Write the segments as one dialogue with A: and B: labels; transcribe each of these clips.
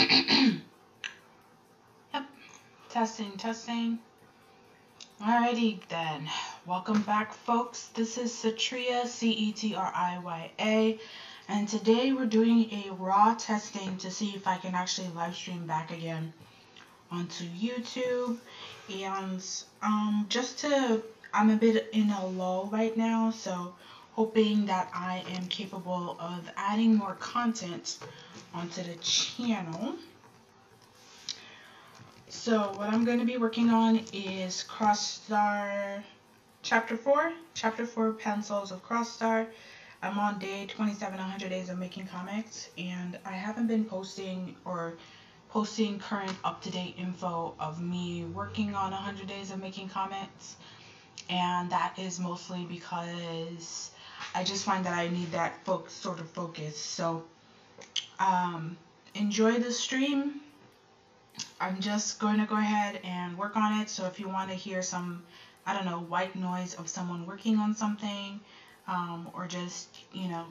A: Yep, testing, testing. Alrighty then. Welcome back, folks. This is Cetriya, Cetriya, and today we're doing a raw testing to see if I can actually live stream back again onto YouTube. And I'm a bit in a lull right now, so hoping that I am capable of adding more content onto the channel. So what I'm going to be working on is Crossstar Chapter 4. Chapter 4, Pencils of Crossstar. I'm on day 27, 100 days of making comics, and I haven't been posting current up-to-date info of me working on 100 days of making comics, and that is mostly because I just find that I need that sort of focus. So enjoy the stream. I'm just going to go ahead and work on it. So if you want to hear some, I don't know, white noise of someone working on something, or just,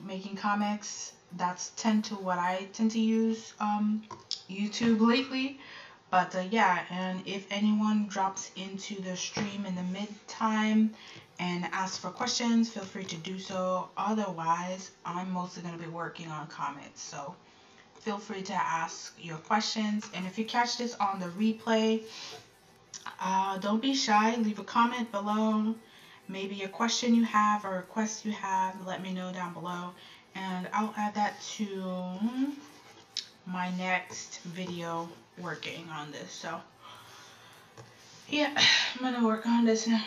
A: making comics, that's what I tend to use YouTube lately. But yeah, and if anyone drops into the stream in the mid-time and asks for questions, feel free to do so. Otherwise, I'm mostly going to be working on comics, so feel free to ask your questions. And if you catch this on the replay, don't be shy. Leave a comment below. Maybe a question you have or a request you have. Let me know down below. And I'll add that to my next video working on this. So, yeah, I'm going to work on this now.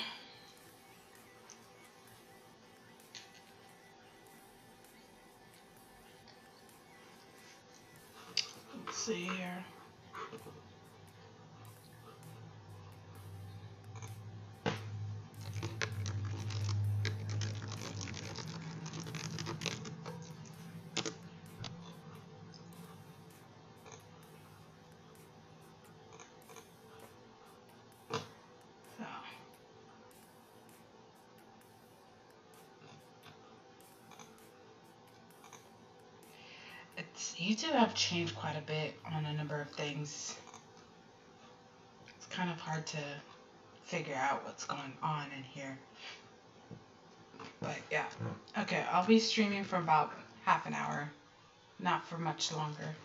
A: Let's see here. YouTube have changed quite a bit on a number of things. It's kind of hard to figure out what's going on in here. But yeah. Okay, I'll be streaming for about half an hour. Not for much longer.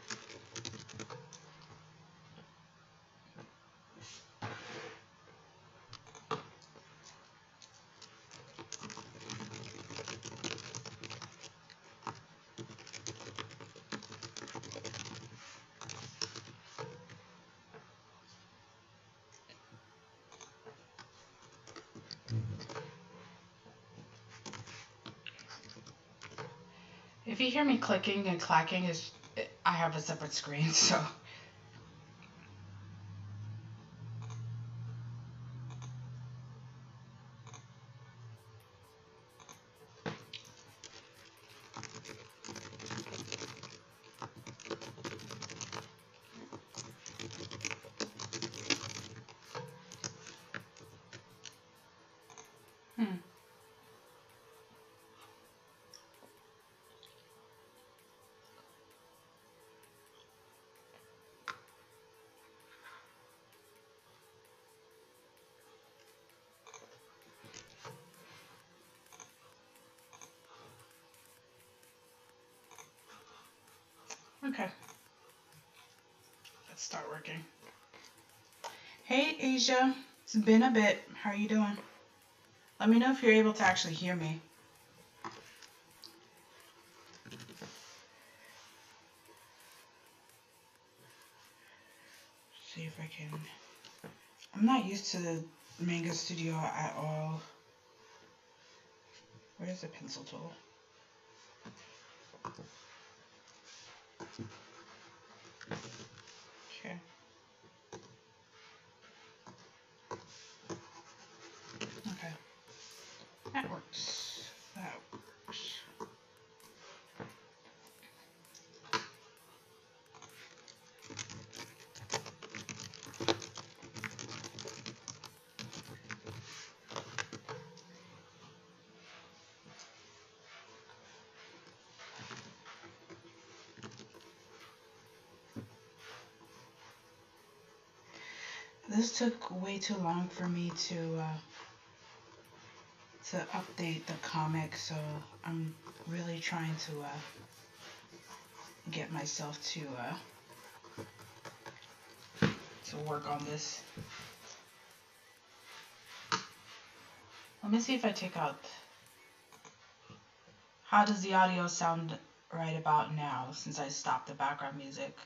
A: If you hear me clicking and clacking, I have a separate screen, so. Okay. Let's start working. Hey, Asia. It's been a bit. How are you doing? Let me know if you're able to actually hear me. See if I can. I'm not used to the Manga Studio at all. Where's the pencil tool? Okay. Okay. That works. That works. This took way too long for me to update the comic, so I'm really trying to get myself to work on this. Let me see if I take out. How does the audio sound right about now since I stopped the background music?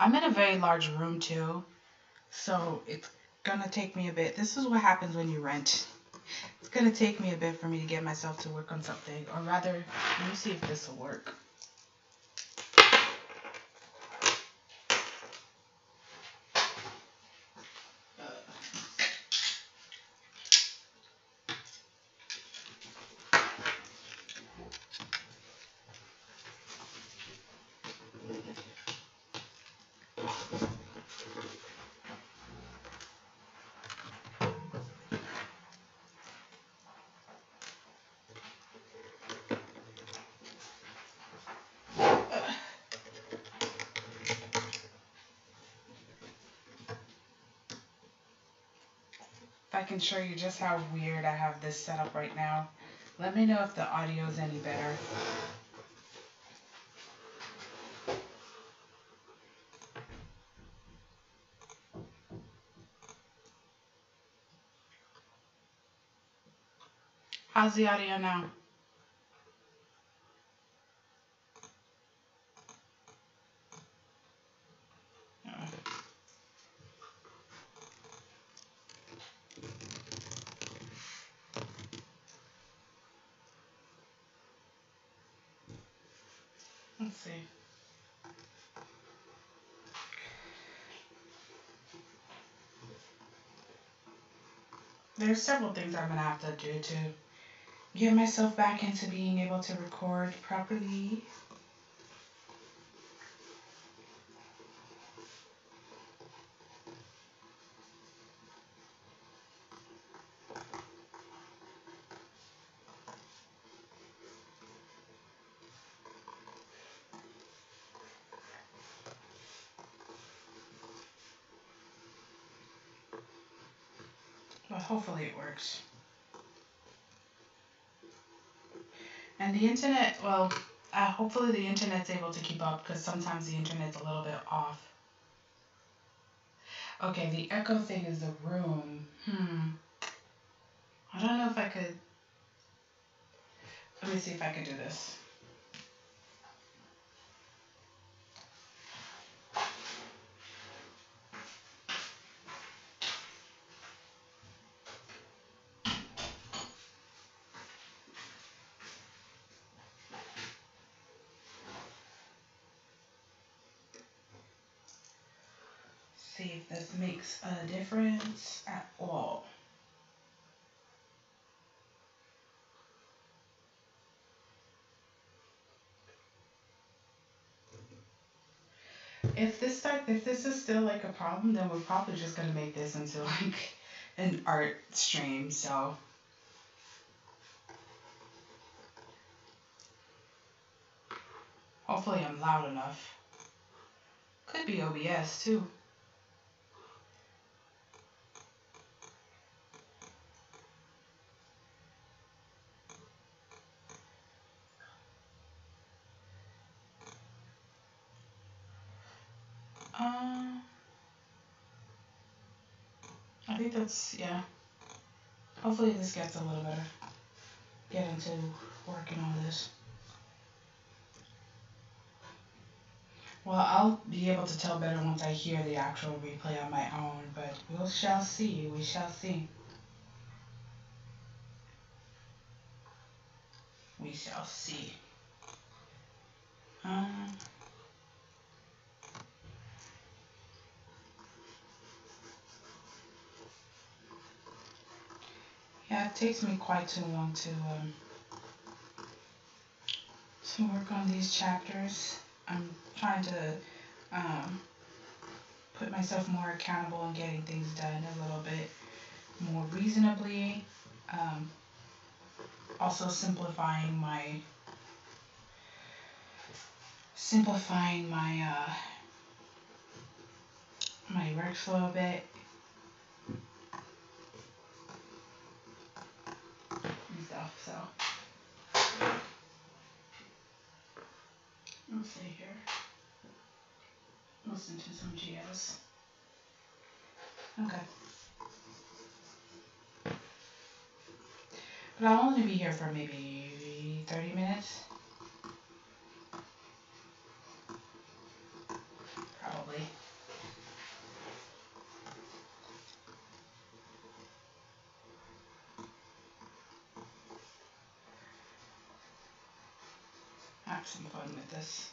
A: I'm in a very large room too, so it's gonna take me a bit. This is what happens when you rent. It's gonna take me a bit for me to get myself to work on something, or rather, let me see if this will work. If I can show you just how weird I have this set up right now. Let me know if the audio is any better. How's the audio now? Let's see. There's several things I'm gonna have to do to get myself back into being able to record properly. But hopefully it works. And the internet, well, hopefully the internet's able to keep up, because sometimes the internet's a little bit off. Okay, the echo thing is the room. I don't know if I could. Let me see if I can do this. See if this makes a difference at all. If this is still like a problem, then we're probably just gonna make this into like an art stream. So hopefully I'm loud enough. Could be OBS too. I think that's, yeah. Hopefully this gets a little better. Get into working on this. Well, I'll be able to tell better once I hear the actual replay on my own, but we shall see. We shall see. We shall see. Yeah, it takes me quite too long to work on these chapters. I'm trying to put myself more accountable and getting things done a little bit more reasonably. Also simplifying my might work for a little bit and stuff. So let's see here. Listen to some jazz. Okay. But I'll only be here for maybe 30 minutes. Probably. Have some fun with this.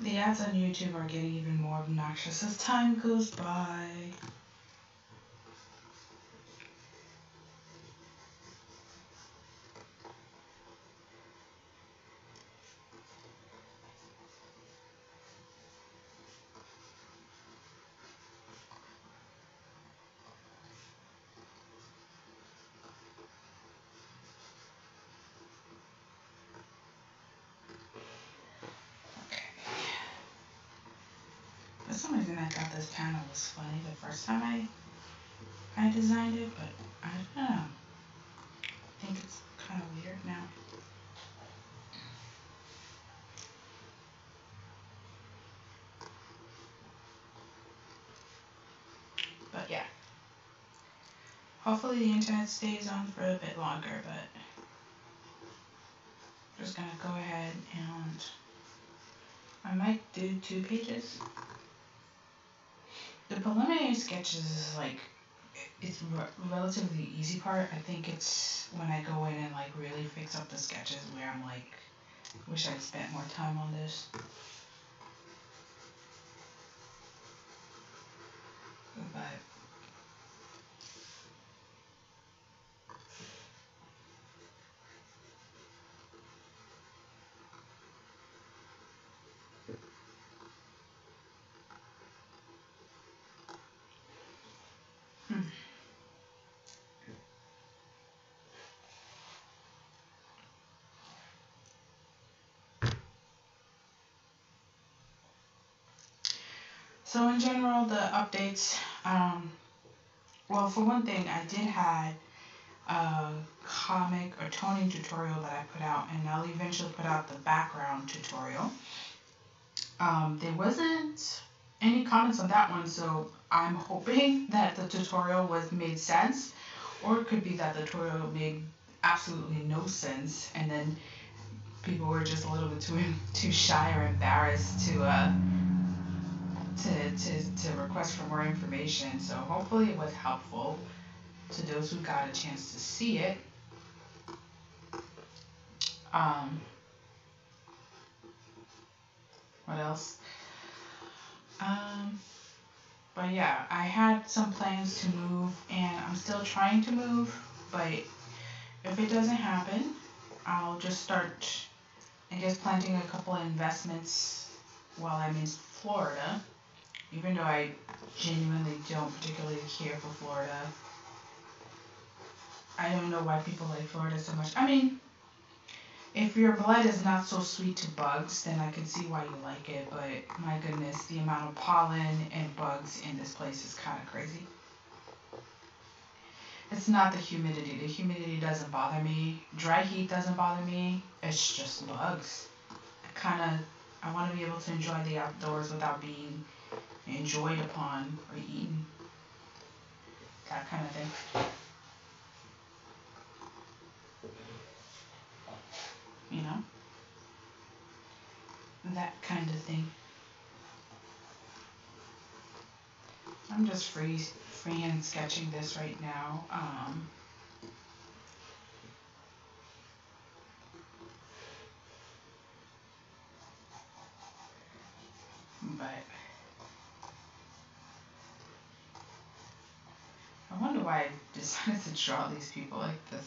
A: The ads on YouTube are getting even more obnoxious as time goes by. For some reason I thought this panel was funny the first time I designed it, but I don't know. I think it's kind of weird now. But yeah. Hopefully the internet stays on for a bit longer, but I'm just gonna go ahead and I might do 2 pages. The preliminary sketches is like, it's relatively the easy part. I think it's when I go in and like really fix up the sketches where I'm like, wish I'd spent more time on this. But so in general, the updates, well, for one thing, I did have a comic or toning tutorial that I put out, and I'll eventually put out the background tutorial. There wasn't any comments on that one, so I'm hoping that the tutorial made sense, or it could be that the tutorial made absolutely no sense, and then people were just a little bit too shy or embarrassed to request for more information. So hopefully it was helpful to those who got a chance to see it. What else? But yeah, I had some plans to move, and I'm still trying to move, but if it doesn't happen, I'll just start, I guess, planting a couple of investments while I'm in Florida, even though I genuinely don't particularly care for Florida. I don't know why people like Florida so much. I mean, if your blood is not so sweet to bugs, then I can see why you like it, but my goodness, the amount of pollen and bugs in this place is kind of crazy. It's not the humidity. The humidity doesn't bother me. Dry heat doesn't bother me. It's just bugs. Kind of I want to be able to enjoy the outdoors without being enjoyed upon or eaten. That kind of thing. You know? That kind of thing. I'm just freehand sketching this right now. But I wonder why I decided to draw these people like this.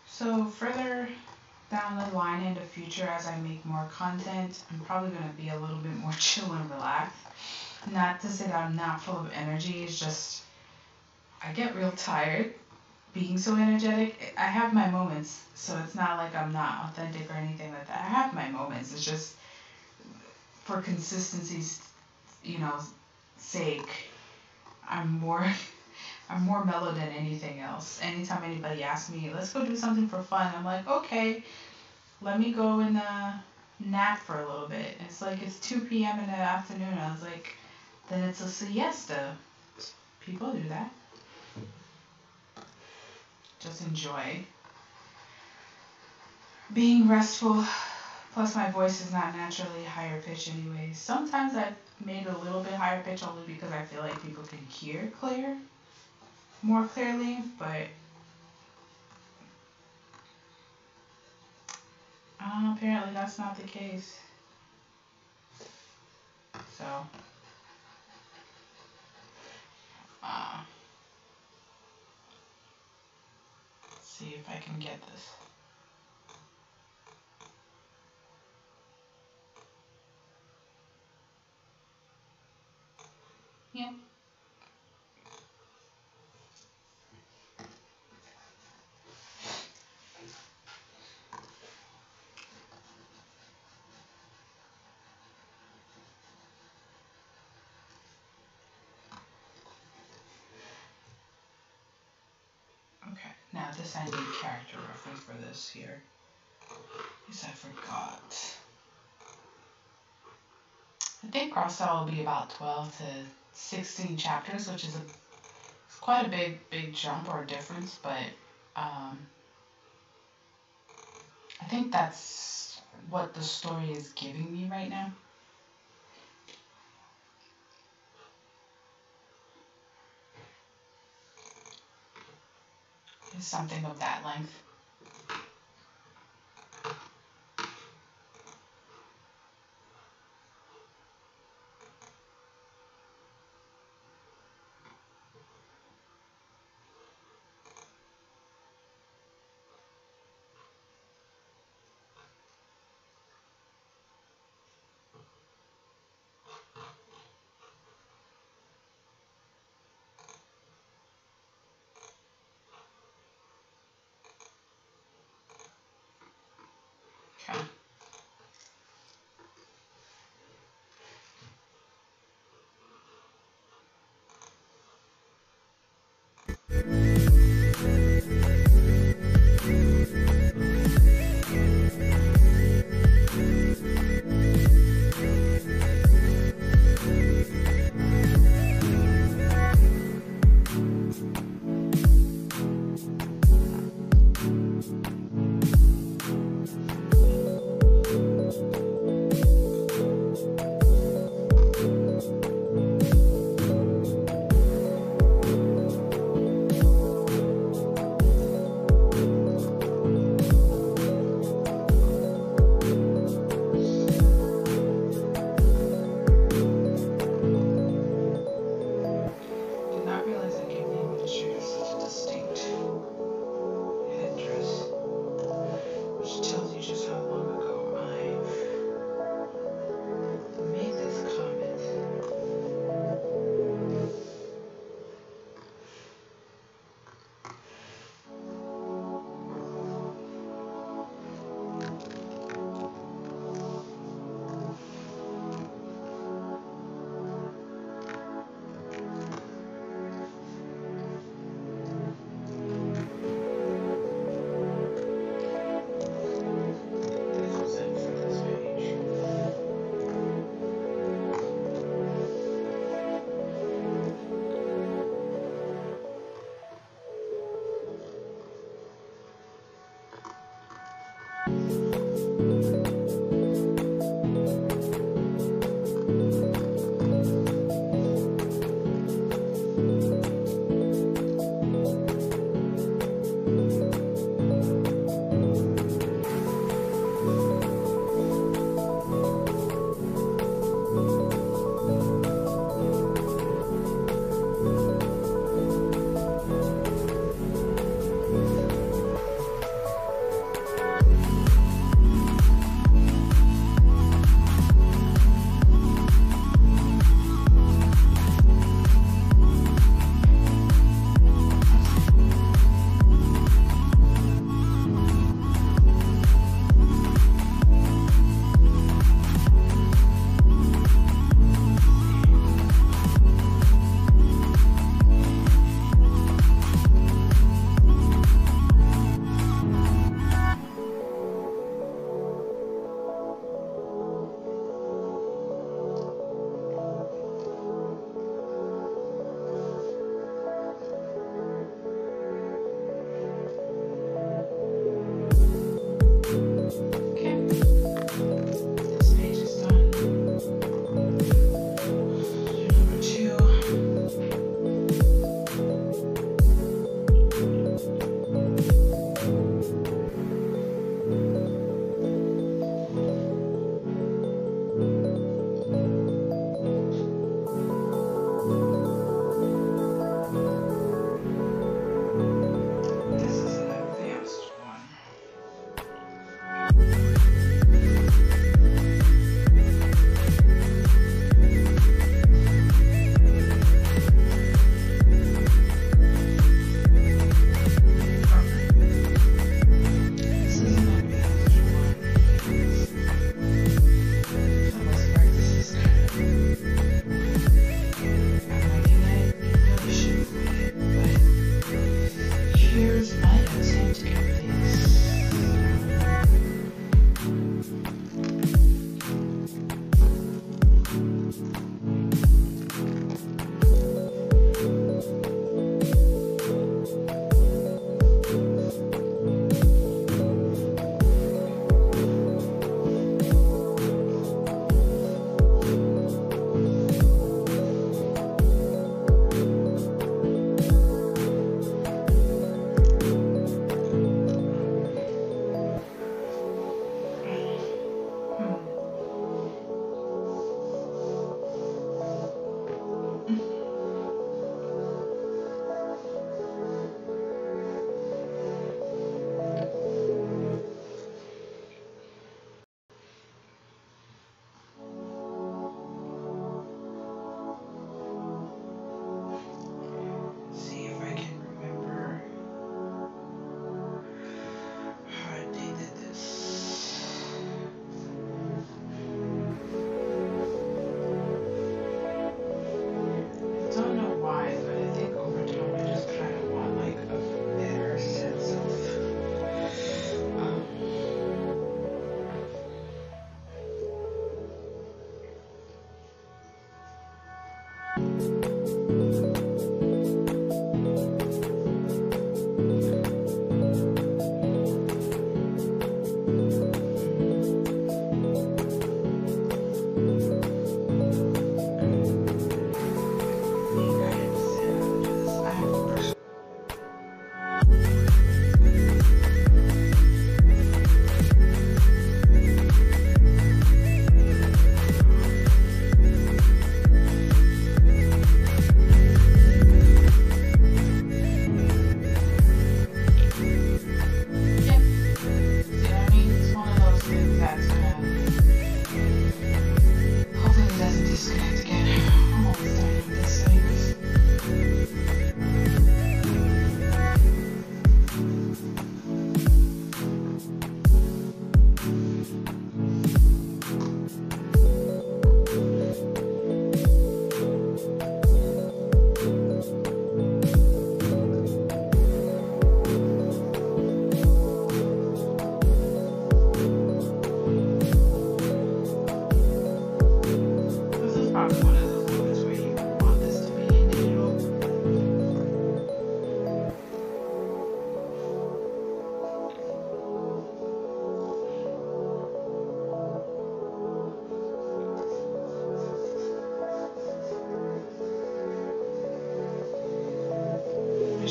A: So further down the line in the future, as I make more content, I'm probably going to be a little bit more chill and relaxed. Not to say that I'm not full of energy, it's just I get real tired being so energetic. I have my moments, so it's not like I'm not authentic or anything like that. I have my moments. It's just for consistency's, sake, I'm more I'm more mellow than anything else. Anytime anybody asks me, let's go do something for fun, I'm like, okay, let me go and nap for a little bit. It's like it's 2 p.m. in the afternoon. I was like, then it's a siesta. People do that. Just enjoy being restful. Plus, my voice is not naturally higher pitch anyway. Sometimes I've made a little bit higher pitch only because I feel like people can hear more clearly, but apparently that's not the case. So, uh, let's see if I can get this. Yep. Okay, now this I need character reference for this here. Because I forgot. I think Crossstyle will be about 12 to 16 chapters, which is quite a big jump or difference, but I think that's what the story is giving me right now. Is something of that length.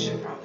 A: should probably